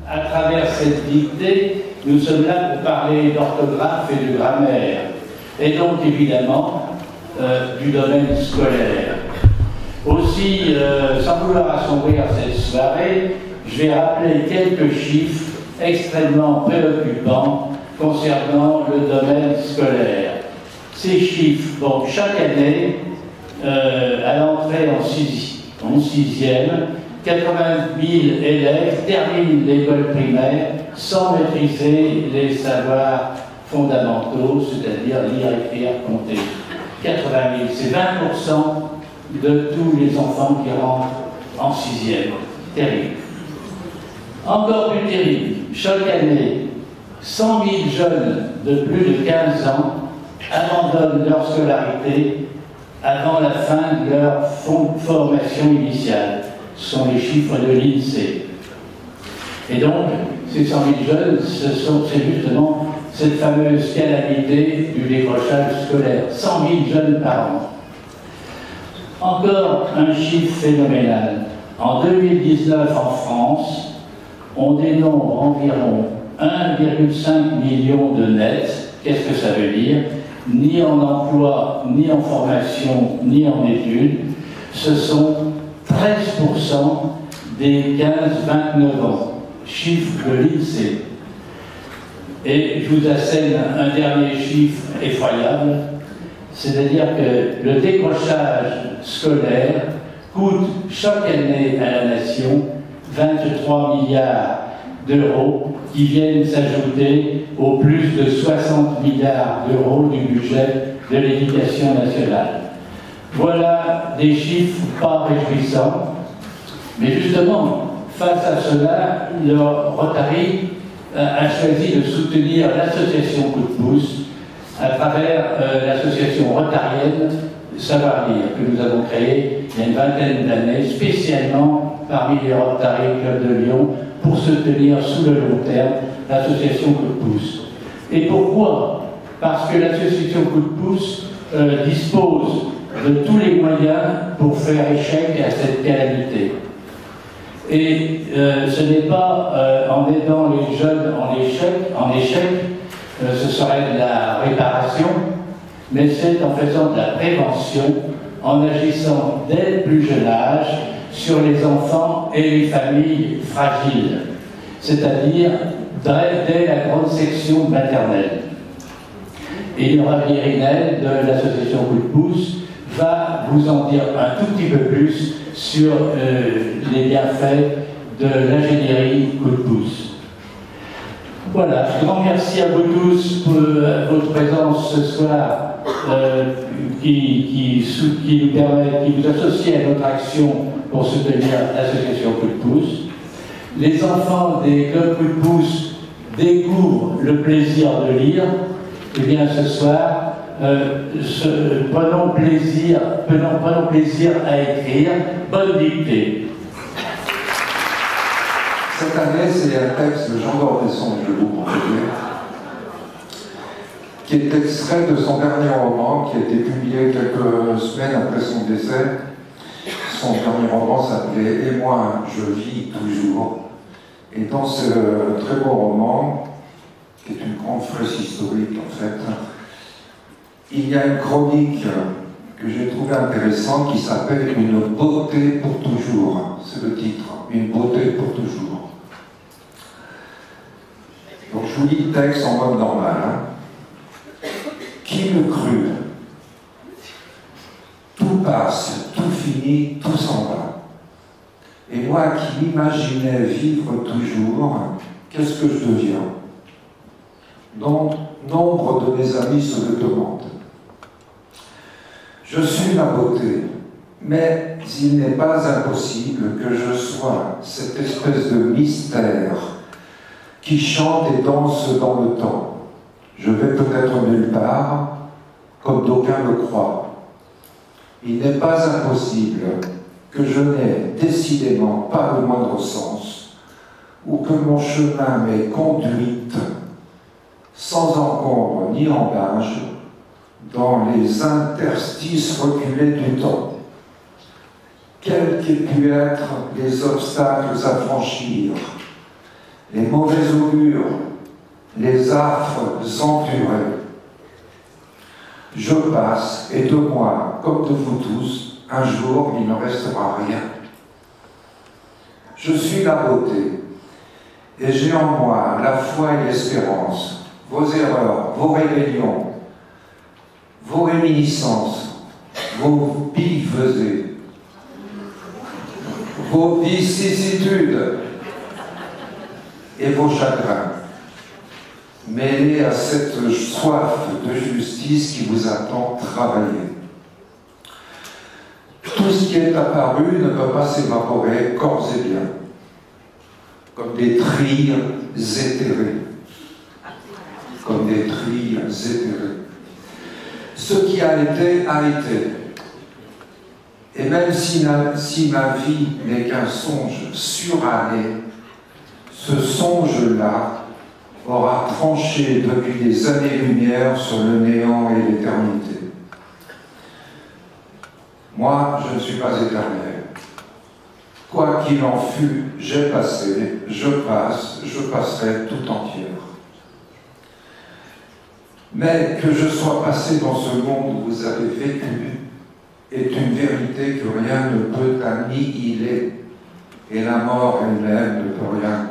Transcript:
à travers cette dictée, nous sommes là pour parler d'orthographe et de grammaire, et donc évidemment du domaine scolaire. Aussi, sans vouloir assombrir cette soirée, je vais rappeler quelques chiffres extrêmement préoccupants concernant le domaine scolaire. Ces chiffres, bon, chaque année, à l'entrée en sixième, 80 000 élèves terminent l'école primaire sans maîtriser les savoirs fondamentaux, c'est-à-dire lire, écrire, compter. 80 000, c'est 20% de tous les enfants qui rentrent en sixième. Terrible. Encore plus terrible, chaque année, 100 000 jeunes de plus de 15 ans abandonnent leur scolarité avant la fin de leur formation initiale. Ce sont les chiffres de l'INSEE. Et donc, ces 100 000 jeunes, c'est justement cette fameuse calamité du décrochage scolaire. 100 000 jeunes par an. Encore un chiffre phénoménal. En 2019, en France, on dénombre environ 1,5 million de nets. Qu'est-ce que ça veut dire? Ni en emploi, ni en formation, ni en études. Ce sont 13% des 15-29 ans. Chiffre de l'INSEE. Et je vous assène un dernier chiffre effroyable, c'est-à-dire que le décrochage scolaire coûte chaque année à la nation 23 milliards d'euros qui viennent s'ajouter aux plus de 60 milliards d'euros du budget de l'éducation nationale. Voilà des chiffres pas réjouissants, mais justement, face à cela, le Rotary a choisi de soutenir l'association Coup de pouce à travers l'association rotarienne Savoir Lire, que nous avons créée il y a une vingtaine d'années, spécialement parmi les Rotary Club de Lyon, pour soutenir sous le long terme l'association Coup de pouce. Et pourquoi? Parce que l'association Coup de pouce dispose de tous les moyens pour faire échec à cette calamité. Et ce n'est pas en aidant les jeunes en échec, ce serait de la réparation, mais c'est en faisant de la prévention, en agissant dès le plus jeune âge sur les enfants et les familles fragiles, c'est-à-dire dès la grande section maternelle. Et Laura Virinel de l'association Coup de pouce va vous en dire un tout petit peu plus sur les bienfaits de l'ingénierie Coup de pouce. Voilà, grand merci à vous tous pour votre présence ce soir qui vous associe à notre action pour soutenir l'association Coup de pouce. Les enfants des clubs Coup de pouce découvrent le plaisir de lire. Eh bien, ce soir, prenons plaisir à écrire. Bonne dictée. Cette année, c'est un texte de Jean d'Ormesson que je vais vous proposer, qui est extrait de son dernier roman, qui a été publié quelques semaines après son décès. Son dernier roman s'appelait « Et moi, je vis toujours ». Et dans ce très beau roman, qui est une grande fraise historique en fait, il y a une chronique que j'ai trouvée intéressante qui s'appelle « Une beauté pour toujours ». C'est le titre, « Une beauté pour toujours ». Donc je vous lis le texte en mode normal. Qui le crut? Tout passe, tout finit, tout s'en va. Et moi qui m'imaginais vivre toujours, qu'est-ce que je deviens? Donc, nombre de mes amis se le demandent. Je suis la beauté, mais il n'est pas impossible que je sois cette espèce de mystère qui chante et danse dans le temps. Je vais peut-être nulle part, comme d'aucuns le croient. Il n'est pas impossible que je n'ai décidément pas le moindre sens, ou que mon chemin m'ait conduite, sans encombre ni embâche, dans les interstices reculés du temps. Quels qu'aient pu être les obstacles à franchir, les mauvais augures, les affres empurés. Je passe, et de moi, comme de vous tous, un jour il ne restera rien. Je suis la beauté, et j'ai en moi la foi et l'espérance, vos erreurs, vos rébellions, vos réminiscences, vos billevesées, vos vicissitudes et vos chagrins, mêlés à cette soif de justice qui vous attend travailler. Tout ce qui est apparu ne peut pas s'évaporer corps et bien, comme des trilles éthérées. Comme des trilles éthérées. Ce qui a été, a été. Et même si ma vie n'est qu'un songe suranné, ce songe-là aura tranché depuis des années-lumière sur le néant et l'éternité. Moi, je ne suis pas éternel. Quoi qu'il en fût, j'ai passé, je passe, je passerai tout entière. Mais que je sois passé dans ce monde où vous avez vécu est une vérité que rien ne peut annihiler, et la mort elle-même ne peut rien